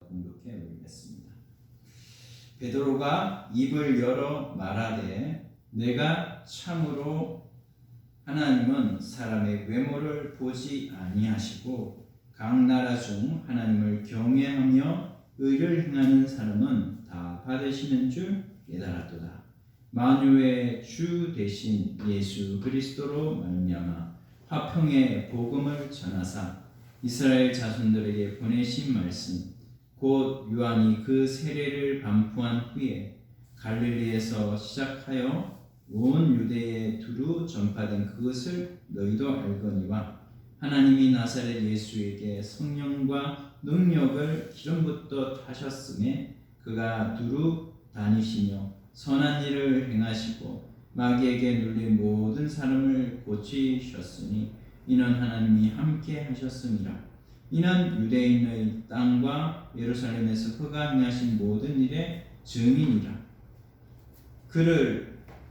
공독해 보겠습니다. 베드로가 입을 열어 말하되 내가 참으로 하나님은 사람의 외모를 보지 아니하시고 각 나라 중 하나님을 경외하며 의를 행하는 사람은 다 받으시는 줄 깨달았도다. 만유의 주 되신 예수 그리스도로 말미암아 화평의 복음을 전하사 이스라엘 자손들에게 보내신 말씀 곧 요한이 그 세례를 반포한 후에 갈릴리에서 시작하여 온 유대에 두루 전파된 그것을 너희도 알거니와 하나님이 나사렛 예수에게 성령과 능력을 기름부터 하셨음에 그가 두루 다니시며 선한 일을 행하시고 마귀에게 눌린 모든 사람을 고치셨으니 이는 하나님이 함께 하셨음이라. 이는 유대인의 땅과 예루살렘에서 그가 행하신 모든 일의 증인이라.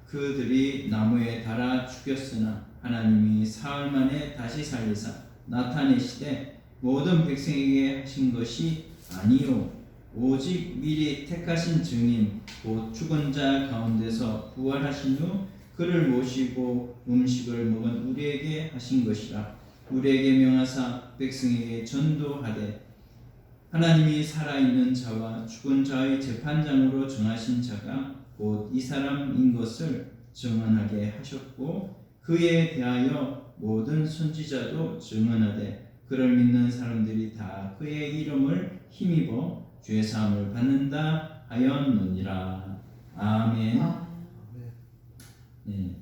그들이 나무에 달아 죽였으나 하나님이 사흘 만에 다시 살리사 나타내시되 모든 백성에게 하신 것이 아니요 오직 미리 택하신 증인 곧 죽은 자 가운데서 부활하신 후 그를 모시고 음식을 먹은 우리에게 하신 것이라. 우리에게 명하사 백성에게 전도하되 하나님이 살아있는 자와 죽은 자의 재판장으로 정하신 자가 곧 이 사람인 것을 증언하게 하셨고 그에 대하여 모든 선지자도 증언하되 그를 믿는 사람들이 다 그의 이름을 힘입어 죄 사함을 받는다 하였느니라. 아멘. 네,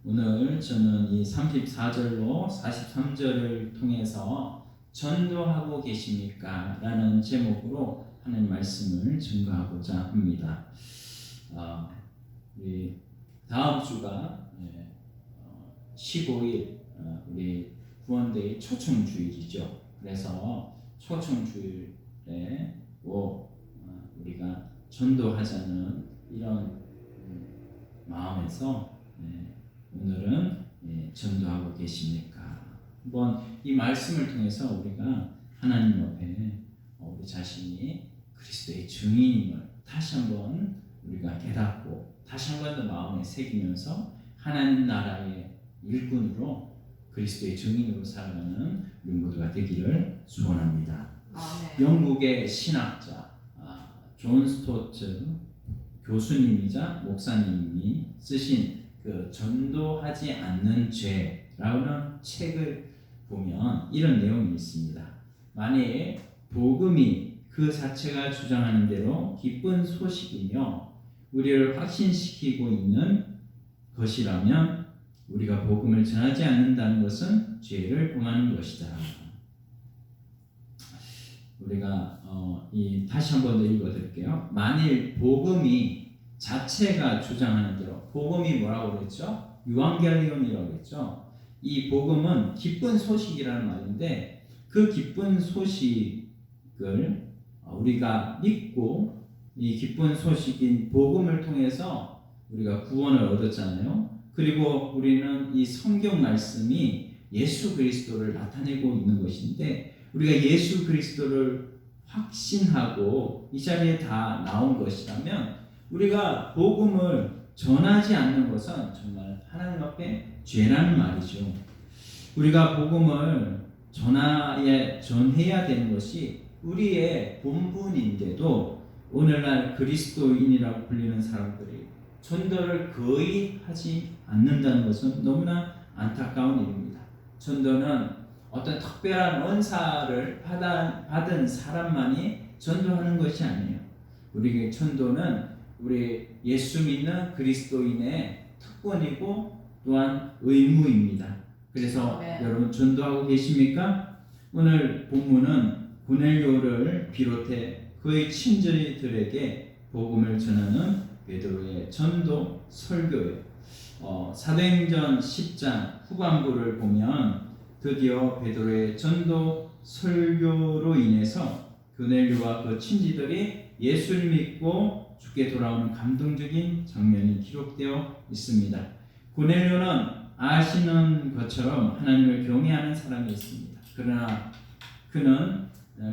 오늘 저는 이 34절로 43절을 통해서 전도하고 계십니까? 라는 제목으로 하나님 말씀을 증거하고자 합니다. 우리 다음 주가 15일 우리 구원데이 초청주일이죠. 그래서 초청주일에 우리가 전도하자는 이런 마음에서 오늘은 전도하고 계십니까? 한번 이 말씀을 통해서 우리가 하나님 앞에 우리 자신이 그리스도의 증인임을 다시 한번 우리가 깨닫고 다시 한 번 더 마음에 새기면서 하나님 나라의 일꾼으로 그리스도의 증인으로 살아가는 우리 모두가 되기를 소원합니다. 아멘. 영국의 신학자 존 스토트 교수님이자 목사님이 쓰신 그 전도하지 않는 죄라는 책을 보면 이런 내용이 있습니다. 만일 복음이 그 자체가 주장하는 대로 기쁜 소식이며 우리를 확신시키고 있는 것이라면 우리가 복음을 전하지 않는다는 것은 죄를 범하는 것이다. 우리가 다시 한 번 더 읽어드릴게요. 만일 복음이 자체가 주장하는 대로 복음이 뭐라고 그랬죠? 유앙겔리온이라고 그랬죠. 이 복음은 기쁜 소식이라는 말인데 그 기쁜 소식을 우리가 믿고 이 기쁜 소식인 복음을 통해서 우리가 구원을 얻었잖아요. 그리고 우리는 이 성경 말씀이 예수 그리스도를 나타내고 있는 것인데 우리가 예수 그리스도를 확신하고 이 자리에 다 나온 것이라면 우리가 복음을 전하지 않는 것은 정말 하나님 앞에 죄라는 말이죠. 우리가 복음을 전해야 되는 것이 우리의 본분인데도 오늘날 그리스도인이라고 불리는 사람들이 전도를 거의 하지 않는다는 것은 너무나 안타까운 일입니다. 전도는 어떤 특별한 은사를 받은 사람만이 전도하는 것이 아니에요. 우리의 전도는 우리 예수 믿는 그리스도인의 특권이고 또한 의무입니다. 그래서 여러분 전도하고 계십니까? 오늘 본문은 고넬료를 비롯해 그의 친지들에게 복음을 전하는 베드로의 전도 설교예요. 사도행전 10장 후반부를 보면 드디어 베드로의 전도 설교로 인해서 고넬료와 그 친지들이 예수를 믿고 주께 돌아오는 감동적인 장면이 기록되어 있습니다. 고넬료는 아시는 것처럼 하나님을 경외하는 사람이었습니다. 그러나 그는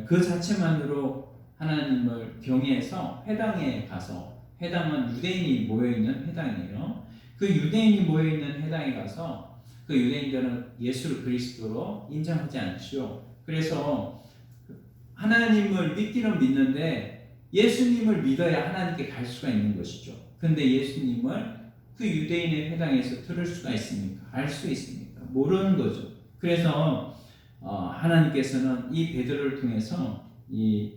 그 자체만으로 하나님을 경외해서 회당에 가서, 회당은 유대인이 모여있는 회당이에요. 그 유대인이 모여있는 회당에 가서 그 유대인들은 예수를 그리스도로 인정하지 않죠. 그래서 하나님을 믿기는 믿는데 예수님을 믿어야 하나님께 갈 수가 있는 것이죠. 근데 예수님을 그 유대인의 회당에서 들을 수가 있습니까? 알 수 있습니까? 모르는 거죠. 그래서 하나님께서는 이 베드로를 통해서 이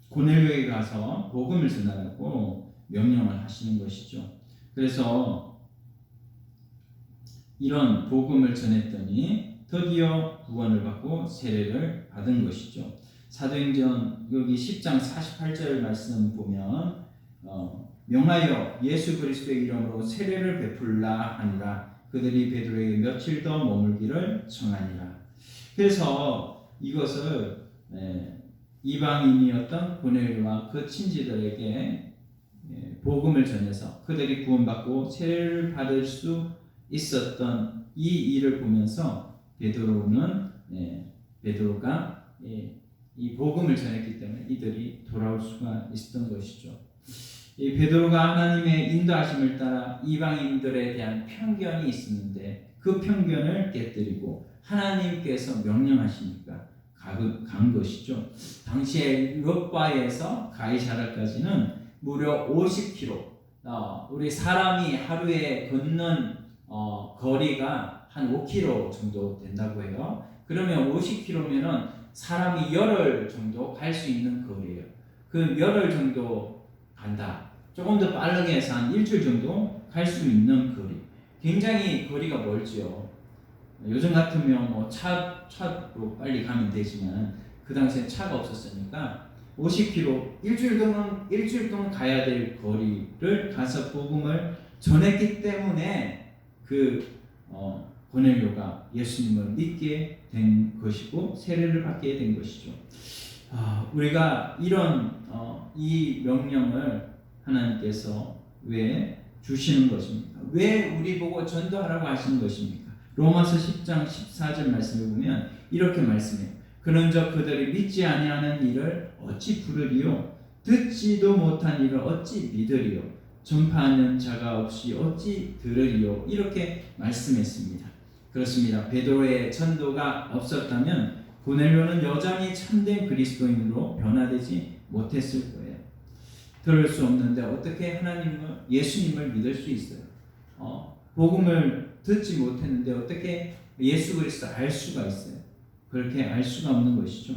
고넬료에 가서 복음을 전하라고 명령을 하시는 것이죠. 그래서 이런 복음을 전했더니 드디어 구원을 받고 세례를 받은 것이죠. 사도행전 여기 10장 48절 말씀 보면 명하여 예수 그리스도의 이름으로 세례를 베풀라 하니라. 그들이 베드로에게 며칠 더 머물기를 청하니라. 그래서 이것을 이방인이었던 고넬료와 그 친지들에게 복음을 전해서 그들이 구원받고 세례를 받을 수 있었던 이 일을 보면서 베드로가 이 복음을 전했기 때문에 이들이 돌아올 수가 있었던 것이죠. 이 베드로가 하나님의 인도하심을 따라 이방인들에 대한 편견이 있었는데 그 편견을 깨뜨리고 하나님께서 명령하시니까 간 것이죠. 당시에 요바에서 가이사라까지는 무려 50km. 우리 사람이 하루에 걷는 거리가 한 5km 정도 된다고 해요. 그러면 50km면은 사람이 열흘 정도 갈 수 있는 거리예요. 그 열흘 정도 간다. 조금 더 빠르게 해서 한 일주일 정도 갈 수 있는 거리. 굉장히 거리가 멀지요. 요즘 같으면 뭐 차로 빨리 가면 되지만 그 당시에 차가 없었으니까 50km 일주일 동안 가야 될 거리를 가서 복음을 전했기 때문에 고넬료가 예수님을 믿게 된 것이고 세례를 받게 된 것이죠. 우리가 이런 이 명령을 하나님께서 왜 주시는 것입니까? 왜 우리 보고 전도하라고 하시는 것입니까? 로마서 10장 14절 말씀을 보면 이렇게 말씀해요. 그런즉 그들이 믿지 아니하는 일을 어찌 부르리요? 듣지도 못한 일을 어찌 믿으리요? 전파하는 자가 없이 어찌 들으리요? 이렇게 말씀했습니다. 그렇습니다. 베드로의 전도가 없었다면 고넬료는 여전히 참된 그리스도인으로 변화되지 못했을 거예요. 들을 수 없는데 어떻게 예수님을 믿을 수 있어요? 복음을 듣지 못했는데 어떻게 예수 그리스도 알 수가 있어요? 그렇게 알 수가 없는 것이죠.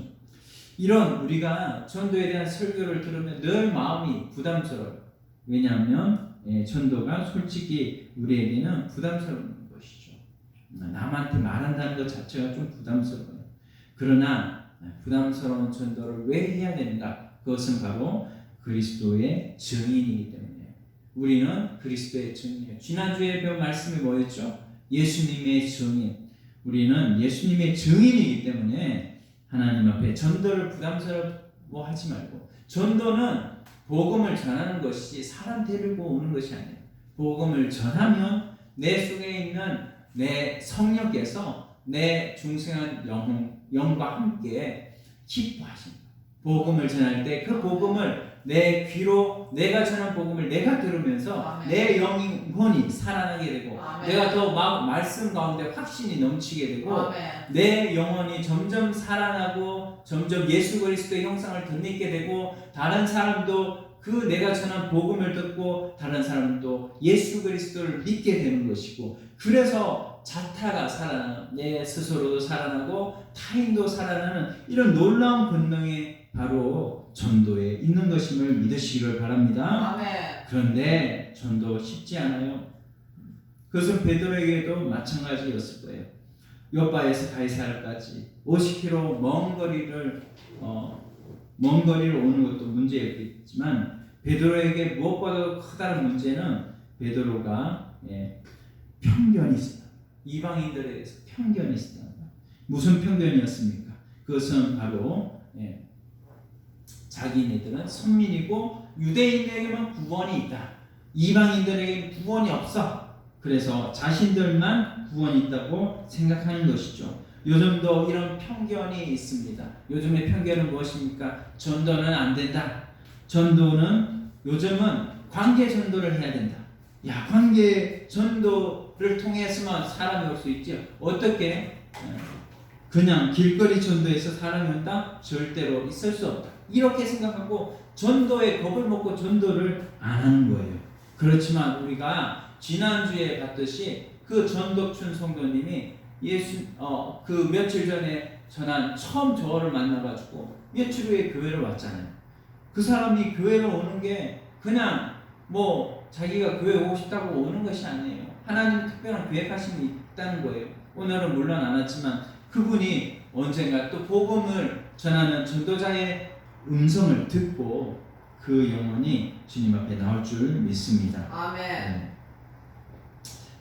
이런 우리가 전도에 대한 설교를 들으면 늘 마음이 부담스러워요. 왜냐하면 전도가 솔직히 우리에게는 부담스러운 것이죠. 남한테 말한다는 것 자체가 좀 부담스러워요. 그러나 부담스러운 전도를 왜 해야 되는가? 그것은 바로 그리스도의 증인이기 때문에 우리는 그리스도의 증인이에요. 지난주에 배운 말씀이 뭐였죠? 예수님의 증인. 우리는 예수님의 증인이기 때문에 하나님 앞에 전도를 부담스러워하지 말고, 전도는 복음을 전하는 것이 사람 데리고 오는 것이 아니에요. 복음을 전하면 내 속에 있는 내 성령께서 내 중생한 영과 함께 기뻐하신다. 복음을 전할 때 그 복음을 내 귀로 내가 전한 복음을 내가 들으면서 아멘. 내 영혼이 살아나게 되고 아멘. 내가 더 말씀 가운데 확신이 넘치게 되고 아멘. 내 영혼이 점점 살아나고 점점 예수 그리스도의 형상을 덧입게 되고 다른 사람도 그 내가 전한 복음을 듣고 다른 사람도 예수 그리스도를 믿게 되는 것이고, 그래서 자타가 살아나는, 내 스스로도 살아나고 타인도 살아나는 이런 놀라운 권능이 바로 전도에 있는 것임을 믿으시기를 바랍니다. 아멘. 그런데 전도 쉽지 않아요. 그것은 베드로에게도 마찬가지였을 거예요. 요바에서 가이사라까지 50km 먼 거리를 오는 것도 문제였겠지만 베드로에게 무엇보다도 커다란 문제는 베드로가 편견이 있었다. 이방인들에 대해서 편견이 있었다. 무슨 편견이었습니까? 그것은 바로 자기네들은 선민이고 유대인에게만 구원이 있다. 이방인들에게는 구원이 없어. 그래서 자신들만 구원이 있다고 생각하는 것이죠. 요즘도 이런 편견이 있습니다. 요즘의 편견은 무엇입니까? 전도는 안 된다. 전도는 요즘은 관계 전도를 해야 된다. 야, 관계 전도를 통해서만 사람이 올 수 있지. 어떻게 그냥 길거리 전도에서 사람이 온다? 절대로 있을 수 없다. 이렇게 생각하고 전도에 겁을 먹고 전도를 안 하는 거예요. 그렇지만 우리가 지난주에 봤듯이 그 전덕춘 성도님이 그 며칠 전에 전한 처음 저를 만나가지고 며칠 후에 교회를 왔잖아요. 그 사람이 교회로 오는 게 그냥 뭐 자기가 교회 오고 싶다고 오는 것이 아니에요. 하나님 특별한 계획하심이 있다는 거예요. 오늘은 물론 안 왔지만 그분이 언젠가 또 복음을 전하는 전도자의 음성을 듣고 그 영혼이 주님 앞에 나올 줄 믿습니다. 아멘. 네.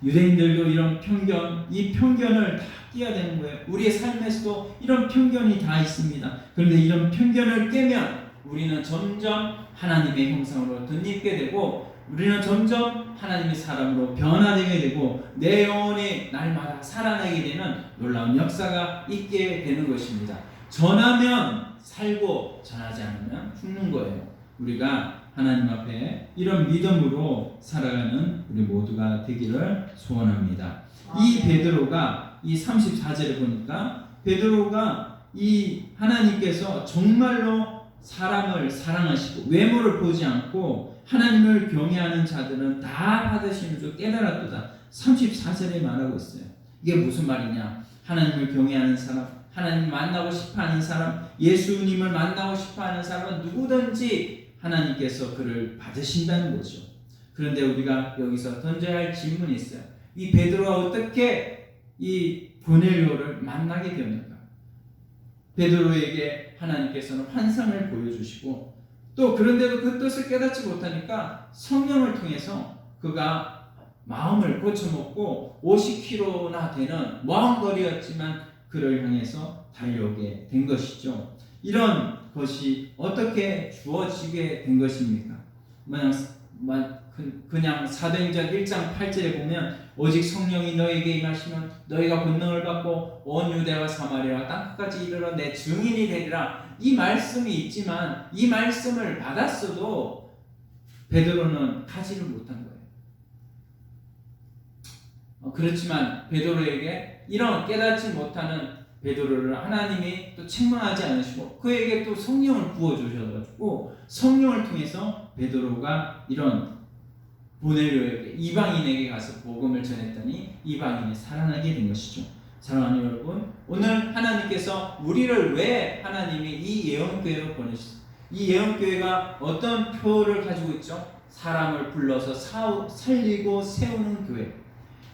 유대인들도 이런 편견, 이 편견을 다 깨야 되는 거예요. 우리의 삶에서도 이런 편견이 다 있습니다. 그런데 이런 편견을 깨면 우리는 점점 하나님의 형상으로 덧입게 되고 우리는 점점 하나님의 사람으로 변화되게 되고 내 영혼이 날마다 살아나게 되는 놀라운 역사가 있게 되는 것입니다. 전하면 살고 전하지 않으면 죽는 거예요. 우리가 하나님 앞에 이런 믿음으로 살아가는 우리 모두가 되기를 소원합니다. 이 베드로가 이 34절에 보니까 베드로가 이 하나님께서 정말로 사람을 사랑하시고 외모를 보지 않고 하나님을 경외하는 자들은 다 받으시는 줄 깨달았도다. 34절에 말하고 있어요. 이게 무슨 말이냐? 하나님을 경외하는 사람, 하나님 만나고 싶어하는 사람, 예수님을 만나고 싶어하는 사람은 누구든지 하나님께서 그를 받으신다는 거죠. 그런데 우리가 여기서 던져야 할 질문이 있어요. 이 베드로가 어떻게 이 고넬료를 만나게 되었는가? 베드로에게 하나님께서는 환상을 보여주시고 또 그런데도 그 뜻을 깨닫지 못하니까 성령을 통해서 그가 마음을 고쳐먹고 50km나 되는 먼 거리였지만 그를 향해서 달려오게 된 것이죠. 이런 것이 어떻게 주어지게 된 것입니까? 그냥 사도행전 1장 8절에 보면 오직 성령이 너에게 임하시면 너희가 권능을 받고 온 유대와 사마리아와 땅끝까지 이르러 내 증인이 되리라. 이 말씀이 있지만 이 말씀을 받았어도 베드로는 가지를 못한 거예요. 그렇지만 베드로에게 이런 깨닫지 못하는 베드로를 하나님이 또 책망하지 않으시고 그에게 또 성령을 부어주셔가지고 성령을 통해서 베드로가 이런 고넬료에게 이방인에게 가서 복음을 전했더니 이방인이 살아나게 된 것이죠. 사랑하는 여러분, 오늘 하나님께서 우리를 왜 하나님이 이 예언교회로 보내셨어요? 이 예언교회가 어떤 표를 가지고 있죠? 사람을 불러서 살리고 세우는 교회.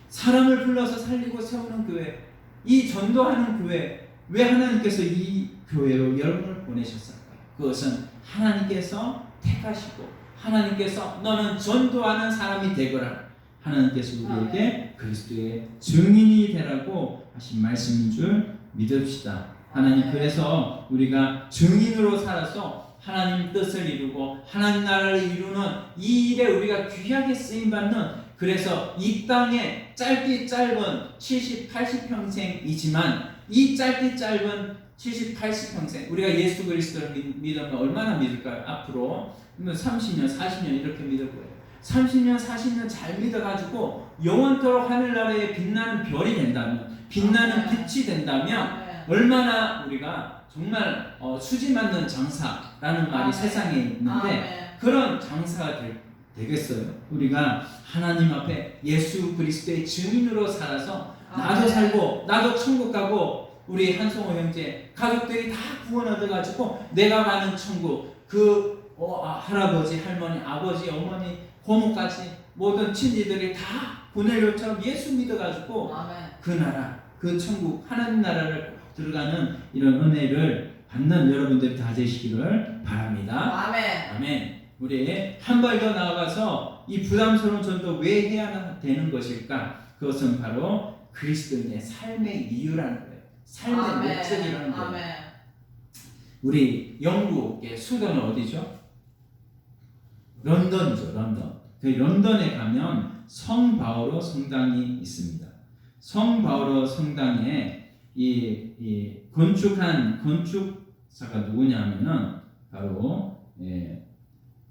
사람을 불러서 살리고 세우는 교회. 이 전도하는 교회. 왜 하나님께서 이 교회로 여러분을 보내셨을까요? 그것은 하나님께서 택하시고 하나님께서 너는 전도하는 사람이 되거라. 하나님께서 우리에게 그리스도의 증인이 되라고 하신 말씀인 줄 믿읍시다. 하나님 그래서 우리가 증인으로 살아서 하나님 뜻을 이루고 하나님 나라를 이루는 이 일에 우리가 귀하게 쓰임받는 그래서 이 땅에 짧디 짧은 70, 80평생이지만 이 짧디 짧은 70, 80평생 우리가 예수 그리스도를 믿으면 얼마나 믿을까요? 앞으로 30년, 40년 이렇게 믿을 거예요. 30년, 40년 잘 믿어가지고 영원토록 하늘나라에 빛나는 별이 된다면 빛나는 빛이 된다면 얼마나 우리가 정말 수지 맞는 장사라는 말이 세상에 있는데 그런 장사가 되겠어요. 우리가 하나님 앞에 예수 그리스도의 증인으로 살아서 나도 살고 나도 천국 가고 우리 한성호 형제 가족들이 다 구원 얻어가지고 내가 가는 천국 그 할아버지, 할머니, 아버지, 어머니, 고모까지 모든 친지들이 다 고넬료처럼 예수 믿어가지고 그 나라, 그 천국 하나님 나라를 들어가는 이런 은혜를 받는 여러분들이 다 되시기를 바랍니다. 아멘. 아멘. 우리 한 발 더 나아가서 이 부담스러운 전도 왜 해야 되는 것일까? 그것은 바로 그리스도인의 삶의 이유라는 거예요. 삶의 목적이라는 거예요. 아멘. 우리 영국의 수도는 어디죠? 런던이죠. 런던. 그 런던에 가면 성 바오로 성당이 있습니다. 성 바오로 성당에 이 건축한 건축사가 누구냐면은 바로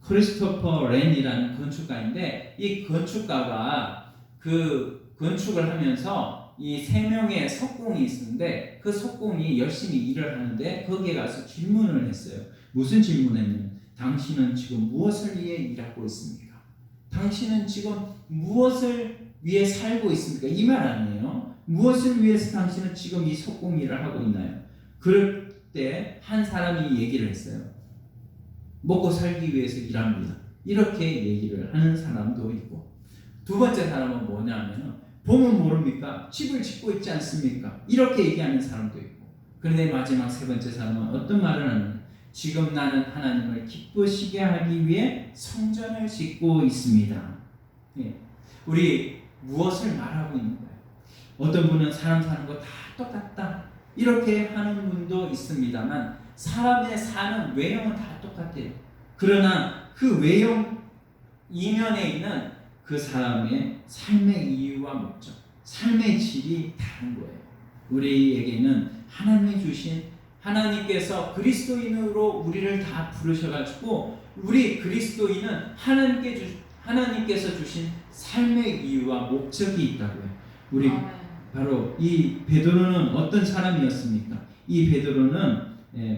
크리스토퍼 렌이라는 건축가인데, 이 건축가가 그 건축을 하면서 이 3명의 석공이 있었는데, 그 석공이 열심히 일을 하는데 거기에 가서 질문을 했어요. 무슨 질문했냐면, 당신은 지금 무엇을 위해 일하고 있습니까? 당신은 지금 무엇을 위해 살고 있습니까? 이 말 아니에요. 무엇을 위해서 당신은 지금 이 석공 일을 하고 있나요? 그럴 때 한 사람이 얘기를 했어요. 먹고 살기 위해서 일합니다. 이렇게 얘기를 하는 사람도 있고, 두 번째 사람은 뭐냐면, 보면 모릅니까? 집을 짓고 있지 않습니까? 이렇게 얘기하는 사람도 있고, 그런데 마지막 세 번째 사람은 어떤 말을 하느냐? 지금 나는 하나님을 기쁘시게 하기 위해 성전을 짓고 있습니다. 우리 무엇을 말하고 있는 거예요? 어떤 분은 사람 사는 거 다 똑같다 이렇게 하는 분도 있습니다만, 사람의 사는 외형은 다 똑같아요. 그러나 그 외형 이면에 있는 그 사람의 삶의 이유와 목적, 삶의 질이 다른 거예요. 우리에게는 하나님께서 그리스도인으로 우리를 다 부르셔가지고, 우리 그리스도인은 하나님께서 주신 삶의 이유와 목적이 있다고요. 우리 바로 이 베드로는 어떤 사람이었습니까? 이 베드로는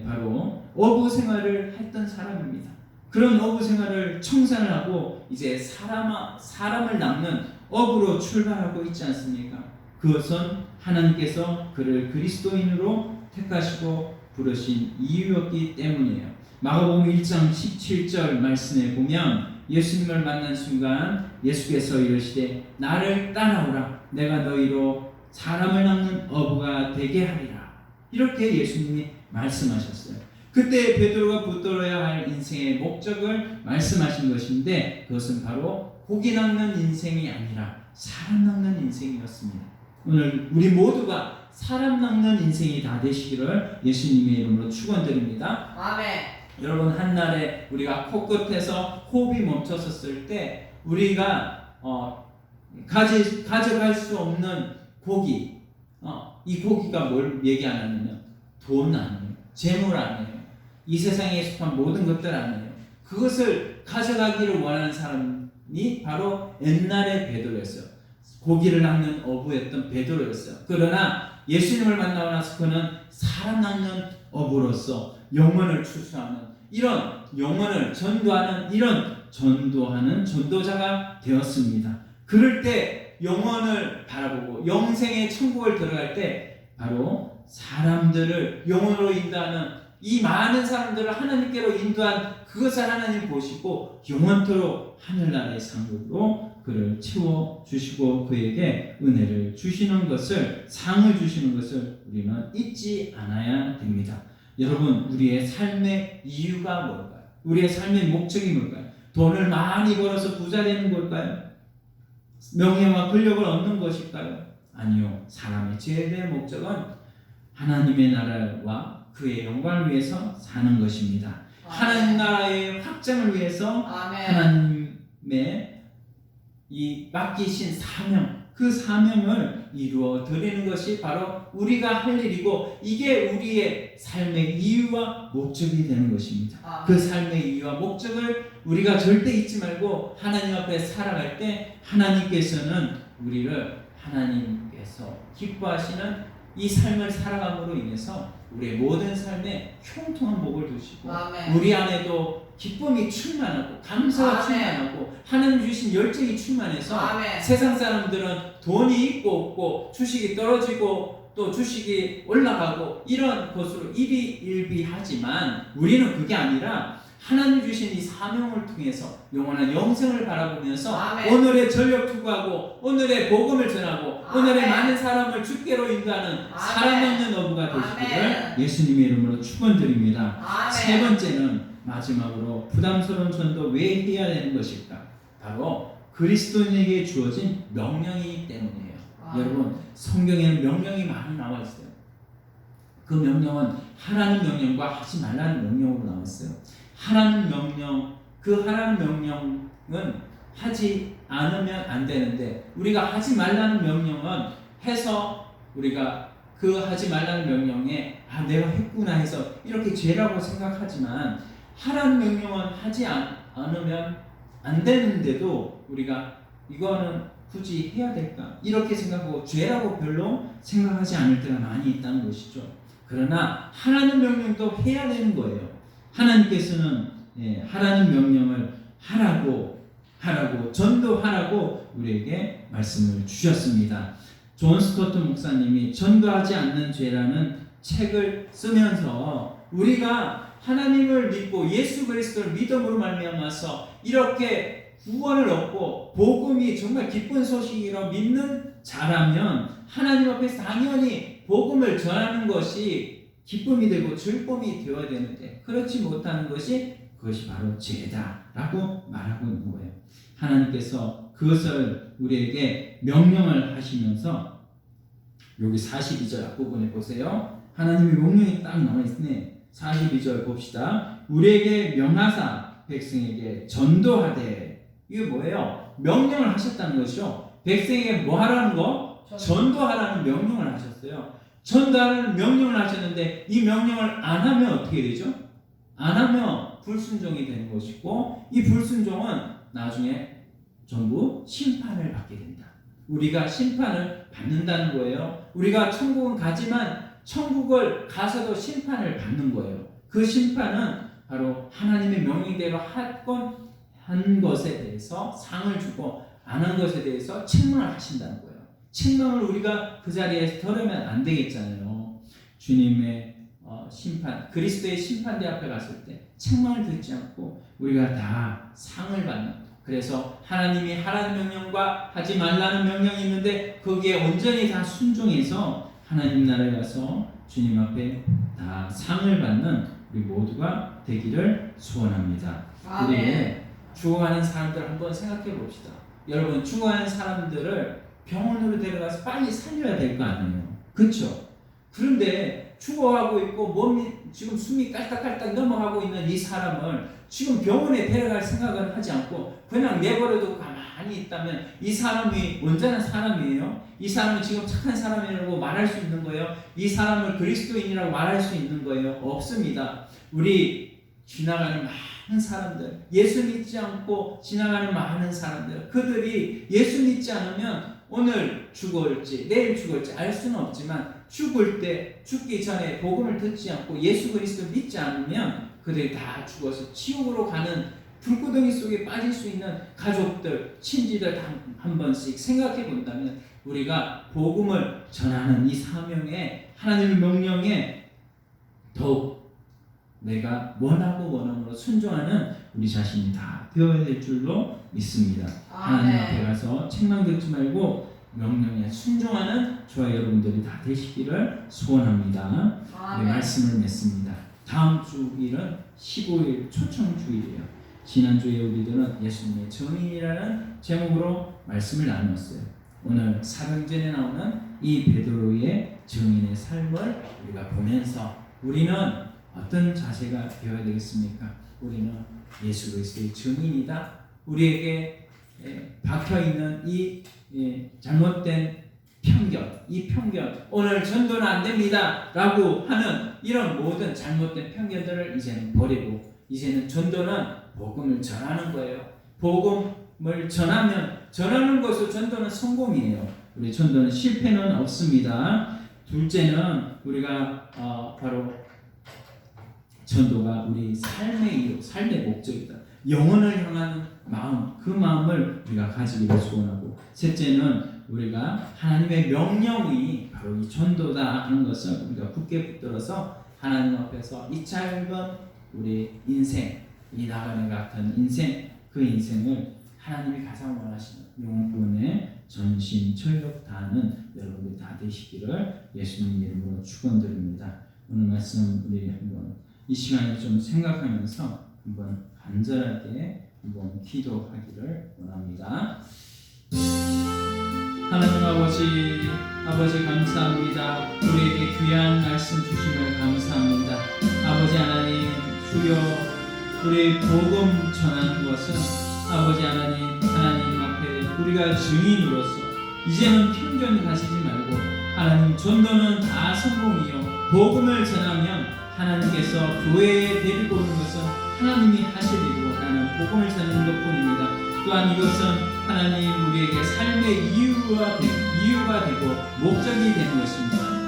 바로 어부 생활을 했던 사람입니다. 그런 어부 생활을 청산을 하고 이제 사람을 낚는 어부로 출발하고 있지 않습니까? 그것은 하나님께서 그를 그리스도인으로 택하시고 부르신 이유였기 때문이에요. 마가복음 1장 17절 말씀에 보면, 예수님을 만난 순간 예수께서 이르시되 나를 따라오라, 내가 너희로 사람을 낚는 어부가 되게 하리라. 이렇게 예수님이 말씀하셨어요. 그때 베드로가 붙들어야 할 인생의 목적을 말씀하신 것인데, 그것은 바로 고기 낚는 인생이 아니라 사람 낚는 인생이었습니다. 오늘 우리 모두가 사람 낚는 인생이 다 되시기를 예수님의 이름으로 축원드립니다. 아멘. 여러분, 한날에 우리가 코끝에서 호흡이 멈춰섰을 때 우리가 가져갈 수 없는 고기, 이 고기가 뭘 얘기하냐면 돈 아니에요, 재물 아니에요, 이 세상에 속한 모든 것들 아니에요. 그것을 가져가기를 원하는 사람이 바로 옛날의 베드로였어요. 고기를 낚는 어부였던 베드로였어요. 그러나 예수님을 만나고 나서 그는 사람 낚는 어부로서 영혼을 추수하는, 이런 영혼을 전도하는, 이런 전도자가 되었습니다. 그럴 때 영혼을 바라보고 영생의 천국을 들어갈 때 바로 사람들을 영혼으로 인도하는, 이 많은 사람들을 하나님께로 인도한 그것을 하나님 보시고 영원토록 하늘나라의 상급으로 그를 채워주시고 그에게 은혜를 주시는 것을, 상을 주시는 것을 우리는 잊지 않아야 됩니다. 여러분, 우리의 삶의 이유가 뭘까요? 우리의 삶의 목적이 뭘까요? 돈을 많이 벌어서 부자 되는 걸까요? 명예와 권력을 얻는 것일까요? 아니요. 사람의 최대의 목적은 하나님의 나라와 그의 영광을 위해서 사는 것입니다. 하나님 나라의 확장을 위해서 하나님의 이 맡기신 사명, 그 사명을 이루어 드리는 것이 바로 우리가 할 일이고, 이게 우리의 삶의 이유와 목적이 되는 것입니다. 그 삶의 이유와 목적을 우리가 절대 잊지 말고 하나님 앞에 살아갈 때 하나님께서는 우리를, 하나님께서 기뻐하시는 이 삶을 살아감으로 인해서 우리의 모든 삶에 총통한 복을 주시고, 우리 안에도 기쁨이 충만하고 감사가 충만하고 하나님 주신 열정이 충만해서, 세상 사람들은 돈이 있고 없고 주식이 떨어지고 또 주식이 올라가고 이런 것으로 일희일비하지만, 우리는 그게 아니라 하나님 주신 이 사명을 통해서 영원한 영생을 바라보면서 오늘의 전력 투구하고 오늘의 복음을 전하고 오늘의 많은 사람을 주께로 인도하는 사람 낚는 어부가 되시기를 예수님의 이름으로 축원드립니다. 세 번째는, 마지막으로 부담스러운 전도 왜 해야 되는 것일까? 바로 그리스도인에게 주어진 명령이기 때문이에요. 여러분, 성경에는 명령이 많이 나와 있어요. 그 명령은 하라는 명령과 하지 말라는 명령으로 나와 있어요. 하라는 명령, 그 하라는 명령은 하지 않으면 안 되는데, 우리가 하지 말라는 명령은 해서 우리가 그 하지 말라는 명령에 내가 했구나 해서 이렇게 죄라고 생각하지만 하라는 명령은 하지 않으면 안 되는데도 우리가 이거는 굳이 해야 될까? 이렇게 생각하고 죄라고 별로 생각하지 않을 때가 많이 있다는 것이죠. 그러나 하라는 명령도 해야 되는 거예요. 하나님께서는 하라는 명령을 하라고 전도하라고 우리에게 말씀을 주셨습니다. 존 스토트 목사님이 전도하지 않는 죄라는 책을 쓰면서 우리가 하나님을 믿고 예수 그리스도를 믿음으로 말미암아서 이렇게 구원을 얻고 복음이 정말 기쁜 소식이라 믿는 자라면 하나님 앞에서 당연히 복음을 전하는 것이 기쁨이 되고 즐거움이 되어야 되는데 그렇지 못하는 것이 그것이 바로 죄다라고 말하고 있는 거예요. 하나님께서 그것을 우리에게 명령을 하시면서 여기 42절 앞부분에 보세요. 하나님의 명령이 딱 나와 있네. 42절 봅시다. 우리에게 명하사 백성에게 전도하되. 이게 뭐예요? 명령을 하셨다는 것이죠. 백성에게 뭐 하라는 거? 전도하라는 명령을 하셨어요. 전도하라는 명령을 하셨는데 이 명령을 안 하면 어떻게 되죠? 안 하면 불순종이 되는 것이고 이 불순종은 나중에 전부 심판을 받게 됩니다. 우리가 심판을 받는다는 거예요. 우리가 천국은 가지만 천국을 가서도 심판을 받는 거예요. 그 심판은 바로 하나님의 명령대로 한 것에 대해서 상을 주고 안 한 것에 대해서 책망을 하신다는 거예요. 책망을 우리가 그 자리에서 덜으면 안 되겠잖아요. 주님의 심판, 그리스도의 심판대 앞에 갔을 때 책망을 듣지 않고 우리가 다 상을 받는. 그래서 하나님이 하라는 명령과 하지 말라는 명령이 있는데 거기에 온전히 다 순종해서 하나님 나라에 가서 주님 앞에 다 상을 받는 우리 모두가 되기를 소원합니다. 우리 죽어가는 사람들 한번 생각해 봅시다. 여러분 죽어가는 사람들을 병원으로 데려가서 빨리 살려야 될 거 아니에요. 그렇죠? 그런데 죽어가고 있고 몸이 지금 숨이 깔딱깔딱 넘어가고 있는 이 사람을 지금 병원에 데려갈 생각을 하지 않고 그냥 내버려두고 가만히 있다면 이 사람이 온전한 사람이에요? 이 사람은 지금 착한 사람이라고 말할 수 있는 거예요? 이 사람을 그리스도인이라고 말할 수 있는 거예요? 없습니다. 우리 지나가는 많은 사람들, 예수 믿지 않고 지나가는 많은 사람들, 그들이 예수 믿지 않으면 오늘 죽을지 내일 죽을지 알 수는 없지만 죽을 때 죽기 전에 복음을 듣지 않고 예수 그리스도 믿지 않으면 그들이 다 죽어서 지옥으로 가는 불구덩이 속에 빠질 수 있는 가족들, 친지들 한 번씩 생각해 본다면 우리가 복음을 전하는 이 사명에 하나님의 명령에 더욱 내가 원함으로 순종하는 우리 자신이 다 되어야 될 줄로 믿습니다. 하나님 앞에 가서 책망 듣지 말고 명령에 순종하는 저와 여러분들이 다 되시기를 소원합니다. 네, 말씀을 맺습니다. 다음 주일은 15일 초청주일이에요. 지난주에 우리들은 예수님의 증인이라는 제목으로 말씀을 나누었어요. 오늘 사명전에 나오는 이 베드로의 증인의 삶을 우리가 보면서 우리는 어떤 자세가 되어야 되겠습니까? 우리는 예수 그리스도의 증인이다. 우리에게 박혀있는 이 잘못된 편견, 이 편견, 오늘 전도는 안 됩니다 라고 하는 이런 모든 잘못된 편견들을 이제는 버리고 이제는 전도는 복음을 전하는 거예요. 복음을 전하는 것으로 전도는 성공이에요. 우리 전도는 실패는 없습니다. 둘째는 우리가 바로 전도가 우리 삶의 이유, 삶의 목적이다. 영혼을 향하는 마음, 그 마음을 우리가 가지기를 소원하고, 셋째는 우리가 하나님의 명령이 바로 이 전도다 하는 것을 우리가 굳게 붙들어서 하나님 앞에서 이 짧은 우리 인생, 이 나가는 같은 인생, 그 인생을 하나님이 가장 원하시는 영혼에 전심전력 다하는 여러분들이 다 되시기를 예수님 이름으로 축원드립니다. 오늘 말씀 우리 한번 이 시간에 좀 생각하면서 한번 간절하게 한번 기도하기를 원합니다. 하나님 아버지 감사합니다. 우리에게 귀한 말씀 주심을 감사합니다. 아버지 하나님 주여, 우리 복음 전하는 것은 아버지 하나님 앞에 우리가 증인으로서 이제는 편견 가지지 말고 하나님 전도는 다 성공이요 복음을 전하면 하나님께서 교회에 데리고 오는 것은 하나님이 하실 일이고 나는 복음을 전하는 것뿐입니다. 또한 이것은 하나님 우리에게 삶의 이유가 되고 목적이 되는 것입니다.